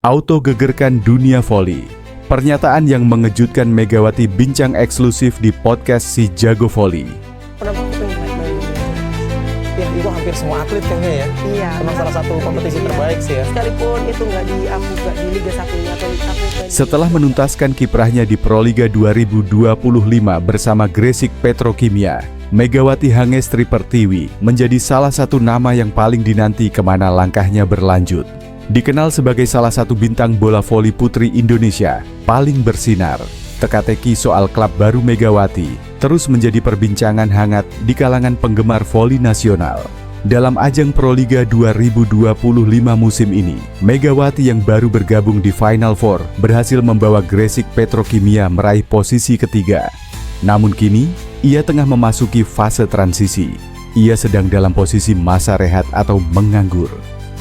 Auto gegerkan dunia voli. Pernyataan yang mengejutkan Megawati bincang eksklusif di podcast Si Jago Voli. Kenapa aku pengen naik dari ya itu hampir semua atlet kayaknya ya. Iya. Memang salah satu kompetisi terbaik sih ya. Sekalipun itu nggak di Liga 1-nya atau aku Setelah menuntaskan kiprahnya di Proliga 2025 bersama Gresik Petrokimia, Megawati Hangestri Pertiwi menjadi salah satu nama yang paling dinanti kemana langkahnya berlanjut. Dikenal sebagai salah satu bintang bola voli putri Indonesia paling bersinar, teka-teki soal klub baru Megawati terus menjadi perbincangan hangat di kalangan penggemar voli nasional. Dalam ajang Proliga 2025 musim ini, Megawati yang baru bergabung di Final Four berhasil membawa Gresik Petrokimia meraih posisi ketiga. Namun kini, ia tengah memasuki fase transisi. Ia sedang dalam posisi masa rehat atau menganggur.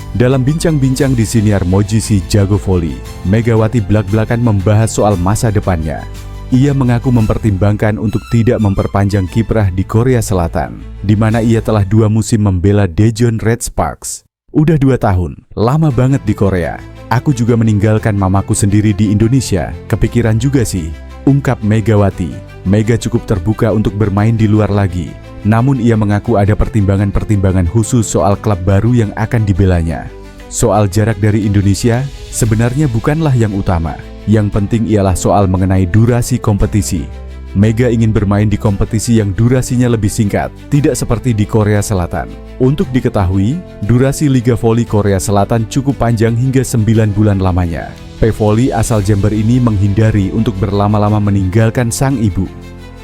Dalam bincang-bincang di siniar Moji Si Jago Voli, Megawati belak-belakan membahas soal masa depannya. Ia mengaku mempertimbangkan untuk tidak memperpanjang kiprah di Korea Selatan, di mana ia telah 2 musim membela Daejeon Red Sparks. Udah 2 tahun, lama banget di Korea. Aku juga meninggalkan mamaku sendiri di Indonesia, kepikiran juga sih, ungkap Megawati. Mega cukup terbuka untuk bermain di luar lagi. Namun ia mengaku ada pertimbangan-pertimbangan khusus soal klub baru yang akan dibelanya. Soal jarak dari Indonesia sebenarnya bukanlah yang utama. Yang penting ialah soal mengenai durasi kompetisi. Mega ingin bermain di kompetisi yang durasinya lebih singkat, tidak seperti di Korea Selatan. Untuk diketahui, durasi Liga Voli Korea Selatan cukup panjang hingga 9 bulan lamanya. P-Voli asal Jember ini menghindari untuk berlama-lama meninggalkan sang ibu.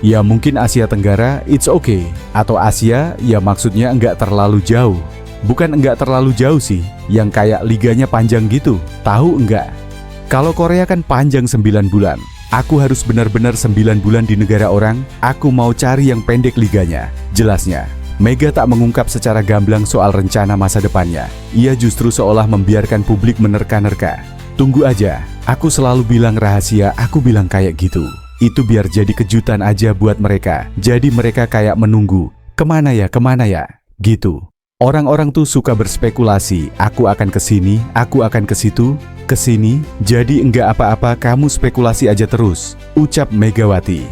Ya mungkin Asia Tenggara, it's okay. Atau Asia, ya maksudnya enggak terlalu jauh. Bukan enggak terlalu jauh sih, yang kayak liganya panjang gitu. Tahu enggak? Kalau Korea kan panjang 9 bulan. Aku harus benar-benar 9 bulan di negara orang, aku mau cari yang pendek liganya. Jelasnya, Mega tak mengungkap secara gamblang soal rencana masa depannya. Ia justru seolah membiarkan publik menerka-nerka. Tunggu aja, aku selalu bilang rahasia, aku bilang kayak gitu. Itu biar jadi kejutan aja buat mereka. Jadi mereka kayak menunggu, kemana ya, gitu. Orang-orang tuh suka berspekulasi, aku akan ke sini, aku akan ke situ, ke sini, jadi enggak apa-apa kamu spekulasi aja terus, ucap Megawati.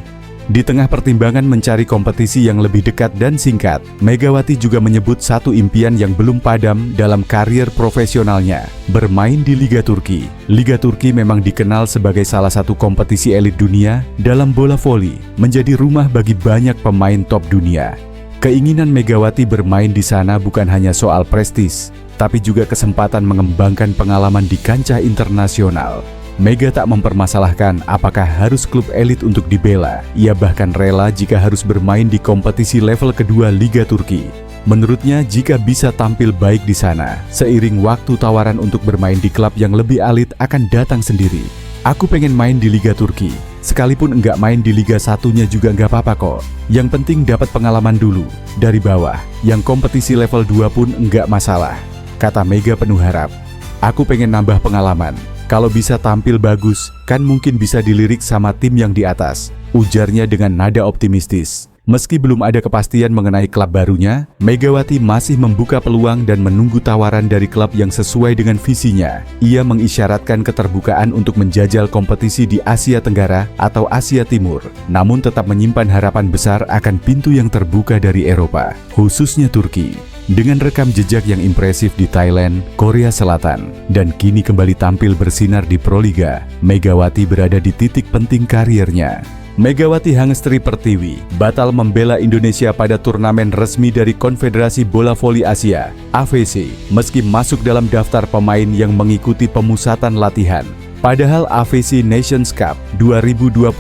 Di tengah pertimbangan mencari kompetisi yang lebih dekat dan singkat, Megawati juga menyebut satu impian yang belum padam dalam karier profesionalnya, bermain di Liga Turki. Liga Turki memang dikenal sebagai salah satu kompetisi elit dunia dalam bola voli, menjadi rumah bagi banyak pemain top dunia. Keinginan Megawati bermain di sana bukan hanya soal prestis, tapi juga kesempatan mengembangkan pengalaman di kancah internasional. Mega tak mempermasalahkan apakah harus klub elit untuk dibela. Ia bahkan rela jika harus bermain di kompetisi level kedua Liga Turki. Menurutnya, jika bisa tampil baik di sana, seiring waktu tawaran untuk bermain di klub yang lebih elit akan datang sendiri. Aku pengen main di Liga Turki, sekalipun enggak main di Liga 1-nya juga enggak apa-apa kok. Yang penting dapat pengalaman dulu, dari bawah, yang kompetisi level 2 pun enggak masalah, kata Mega penuh harap. Aku pengen nambah pengalaman, kalau bisa tampil bagus, kan mungkin bisa dilirik sama tim yang di atas, ujarnya dengan nada optimistis. Meski belum ada kepastian mengenai klub barunya, Megawati masih membuka peluang dan menunggu tawaran dari klub yang sesuai dengan visinya. Ia mengisyaratkan keterbukaan untuk menjajal kompetisi di Asia Tenggara atau Asia Timur, namun tetap menyimpan harapan besar akan pintu yang terbuka dari Eropa, khususnya Turki. Dengan rekam jejak yang impresif di Thailand, Korea Selatan, dan kini kembali tampil bersinar di Proliga, Megawati berada di titik penting karirnya. Megawati Hangestri Pertiwi batal membela Indonesia pada turnamen resmi dari Konfederasi Bola Voli Asia, AVC, meski masuk dalam daftar pemain yang mengikuti pemusatan latihan. Padahal AVC Nations Cup 2025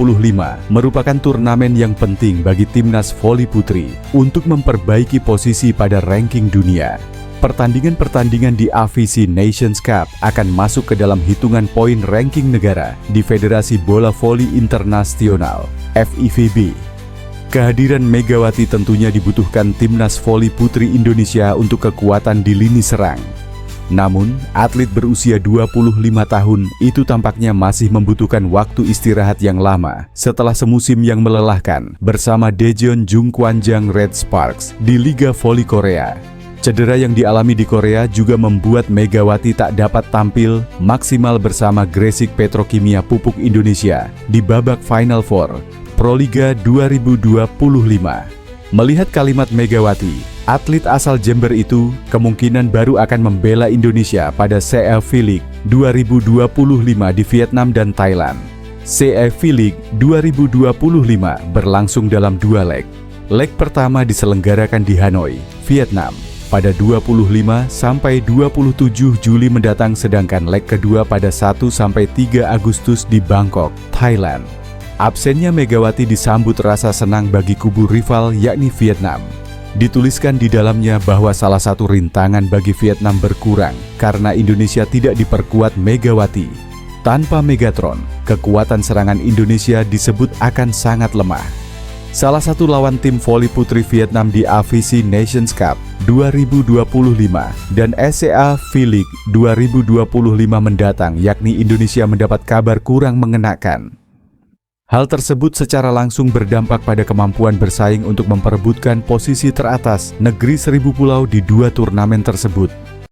merupakan turnamen yang penting bagi timnas voli putri untuk memperbaiki posisi pada ranking dunia. Pertandingan-pertandingan di AVC Nations Cup akan masuk ke dalam hitungan poin ranking negara di Federasi Bola Voli Internasional, FIVB. Kehadiran Megawati tentunya dibutuhkan timnas voli putri Indonesia untuk kekuatan di lini serang. Namun, atlet berusia 25 tahun itu tampaknya masih membutuhkan waktu istirahat yang lama setelah semusim yang melelahkan bersama Daejeon Jungkwanjang Red Sparks di Liga Voli Korea. Cedera yang dialami di Korea juga membuat Megawati tak dapat tampil maksimal bersama Gresik Petrokimia Pupuk Indonesia di babak Final Four Proliga 2025. Melihat kalimat Megawati, atlet asal Jember itu kemungkinan baru akan membela Indonesia pada CAF League 2025 di Vietnam dan Thailand. CAF League 2025 berlangsung dalam 2 leg. Leg pertama diselenggarakan di Hanoi, Vietnam, pada 25 sampai 27 Juli mendatang, sedangkan leg kedua pada 1 sampai 3 Agustus di Bangkok, Thailand. Absennya Megawati disambut rasa senang bagi kubu rival yakni Vietnam. Dituliskan di dalamnya bahwa salah satu rintangan bagi Vietnam berkurang karena Indonesia tidak diperkuat Megawati. Tanpa Megatron, kekuatan serangan Indonesia disebut akan sangat lemah. Salah satu lawan tim voli putri Vietnam di AFC Nations Cup 2025 dan SCA V-League 2025 mendatang, yakni Indonesia mendapat kabar kurang mengenakan. Hal tersebut secara langsung berdampak pada kemampuan bersaing untuk memperebutkan posisi teratas negeri seribu pulau di 2 turnamen tersebut.